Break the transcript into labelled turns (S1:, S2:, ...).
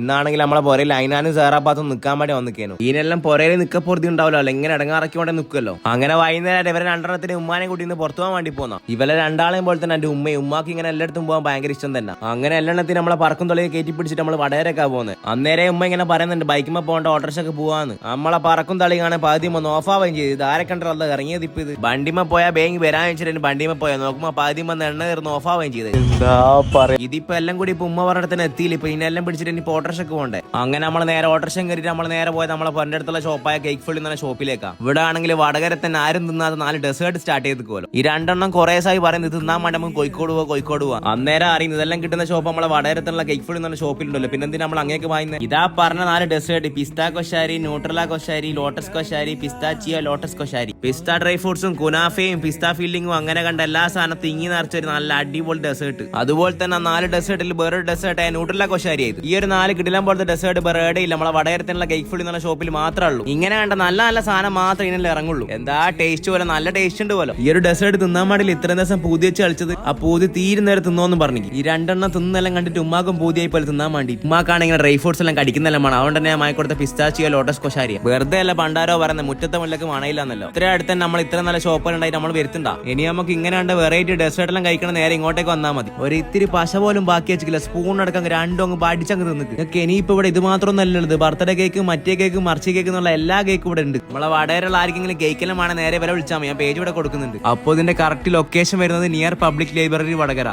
S1: ഇന്നാണെങ്കിൽ നമ്മളെ പുരയിൽ അതിനാനും സേറാപ്പാത്തും നിൽക്കാൻ വേണ്ടി വന്നിക്കേനു. ഇതിനെല്ലാം പുരയിൽ നിൽക്കപ്പുറത്തി ഉണ്ടാവില്ല, ഇങ്ങനെ ഇടങ്ങാറക്കി കൊണ്ട് നിൽക്കുമല്ലോ. അങ്ങനെ വൈകുന്നേരം ഇവരെ രണ്ടെണ്ണത്തിന് ഉമ്മാനെ കൂട്ടി ഇന്ന് പുറത്തു പോകാൻ വേണ്ടി പോന്ന. ഇവരെ രണ്ടാളെയും പോലെ തന്നെ എന്റെ ഉമ്മാക്ക് ഇങ്ങനെ എല്ലായിടത്തും പോകാൻ ഭയങ്കര ഇഷ്ടം തന്നെ. അങ്ങനെ എല്ലെണ്ണത്തിന് നമ്മളെ പറക്കും തൊള്ളിയെ കയറ്റി പിടിച്ചിട്ട് നമ്മൾ വടകരക്കാ പോകുന്നത്. അന്നേരം ഉമ്മ ഇങ്ങനെ പറയുന്നുണ്ട് ബൈക്കുമ്പോ പോകേണ്ട ഓട്ടോറിക്ഷക്ക് പോവാന്ന്. നമ്മളെ പറക്കും തള്ളി കാണാൻ പാദ്യം ഒന്ന് ഓഫാവുകയും ചെയ്ത്. ഇത് ആരെ കണ്ടത് ഇറങ്ങിയത് ഇപ്പൊ ഇത് വണ്ടിമ പോയാൽ ബാങ്ക് വരാൻ വെച്ചിട്ട് വണ്ടിമ പോയാൽ നോക്കുമ്പോ പാദ്യം വന്ന് എണ്ണ തീർന്ന് ഓഫാവുകയും ചെയ്ത്. ഇതിപ്പോ എല്ലാം കൂടി ഇപ്പൊ ഉമ്മ പറഞ്ഞിടത്തിന് എത്തിയില്ല. ഇപ്പൊ ഇതിനെല്ലാം പിടിച്ചിട്ട് ഇനി ഓട്ടോറിക്ഷക്ക് പോകണ്ടേ. അങ്ങനെ നമ്മൾ നേരെ ഓട്ടോറിക്ഷ കയറിയിട്ട് നമ്മൾ നേരെ പോയത് നമ്മളെ പൊന്റെ അടുത്തുള്ള ഷോപ്പായ കേക്ക് ഫുള്ളി എന്ന ഷോപ്പിലേക്കാണ്. ഇവിടെ ആണെങ്കിൽ വടകര തന്നെ ആരും തിന്നാതെ 4 ഡെസേർട്ട് സ്റ്റാർട്ട് ചെയ്ത് പോലും. ഈ രണ്ടെണ്ണം കുറെ സായി പറയുന്നത് തിന്നാൻ വേണ്ടി നമുക്ക് കോഴിക്കോട് പോവാ. അന്നേരം അറിയുന്നത് ഇതെല്ലാം കിട്ടുന്ന ഷോപ്പ് നമ്മളെ വടകരത്തുള്ള കേക്ക് ഫുള്ളി എന്ന ഷോപ്പിലുണ്ടല്ലോ. പിന്നെ എന്തിനാ നമ്മൾ അങ്ങേക്ക് വാങ്ങുന്നത്? ഇതാ പറഞ്ഞ 4 ഡെസേർട്ട്: പിസ്ത കൊശാരി, ന്യൂട്രല കൊശാരി, ലോട്ടസ് കൊശാരി, പിസ്താച്ചിയ ലോട്ടസ് കൊശാരി. പിസ്ത ഡ്രൈ ഫ്രൂട്ട്സും കുനാഫയും പിസ്ത ഫില്ലിങ്ങും അങ്ങനെ കണ്ട എല്ലാ സാധനം തിങ്ങി നിറച്ച ഒരു നല്ല അടിപൊളി ഡെസേർട്ട്. അതുപോലെ തന്നെ 4 ഡെസേർട്ടിൽ വേറൊരു ഡെസേർട്ട് ന്യൂട്രല കൊശാരി ആയത്. ഈ ഒരു 4 കിടിലം പോലത്തെ ഡെസേർട്ട് വേറെ ഇല്ല, നമ്മളെ വടകരത്തിനുള്ള കേക്ക് ഫുള്ളി എന്നുള്ള ഷോപ്പിൽ മാത്രമേ ഉള്ളൂ. ഇങ്ങനെ കണ്ട നല്ല നല്ല സാധനം മാത്രമേ ഇതിനെല്ലാം ഇറങ്ങുള്ളൂ. എന്താ ടേസ്റ്റ് പോലെ, നല്ല ടേസ്റ്റ് ഉണ്ട് പോലെ. ഈ ഒരു ഡെസേർട്ട് തിന്നാൻ വേണ്ടി ഇത്രയും ദിവസം പൂതി വെച്ച് കളിച്ചത് ആ പൂതി തീരുന്നേരം തിന്നോന്നും പറഞ്ഞു. ഈ രണ്ടെണ്ണം തിന്നെല്ലാം കണ്ടിട്ട് ഉമ്മാക്കും പൂതിയായി പോലെ തിന്നാൻ വേണ്ടി. ഉമ്മാക്കാണെങ്കിൽ ഡ്രൈ ഫ്രൂട്ട്സ് എല്ലാം കടിക്കുന്നെല്ലാം വേണം. അതുകൊണ്ട് തന്നെ മായി കൊടുത്ത പിസ്താച്ചിയോ ലോട്ടസ് കൊശാരിയ വെറുതെ അല്ല പണ്ടാരോ പറയുന്നത് മുറ്റത്തെ മുല്ലക്ക് മണയില്ലാന്നല്ലോ. ഇത്ര അടുത്ത് തന്നെ നമ്മൾ ഇത്ര നല്ല ഷോപ്പുകളുണ്ടായി നമ്മൾ വരുത്തുണ്ട. ഇനി നമുക്ക് ഇങ്ങനെ കണ്ട വെറൈറ്റി ഡെസേർട്ട് എല്ലാം കഴിക്കണം നേരെ ഇങ്ങോട്ടേക്ക് വന്നാൽ മതി. ഒരു ഇത്തിരി പശ പോലും ബാക്കി വെച്ചില്ല, സ്പൂൺ അടക്കം രണ്ടും അങ്ങ് പഠിച്ചങ്ങ് തിന്നിട്ട്. ഇനിയിപ്പോ ഇവിടെ ഇത് മാത്രമൊന്നും ഉള്ളത്, ബർത്ത്ഡേ കേക്ക്, മറ്റേ കേക്ക്, മറിച്ച് കേക്ക് എന്നുള്ള എല്ലാ കേക്കും ഇവിടെ ഉണ്ട്. നമ്മളെ വടകരയുള്ള ആർക്കെങ്കിലും കേക്കെല്ലാം വേണം നേരെ വില വിളിച്ചാൽ മതി. ഞാൻ പേജ് ഇവിടെ കൊടുക്കുന്നുണ്ട്. അപ്പോൾ ഇതിന്റെ കറക്റ്റ് ലൊക്കേഷൻ വരുന്നത് നിയർ പബ്ലിക് ലൈബ്രറി വടകര.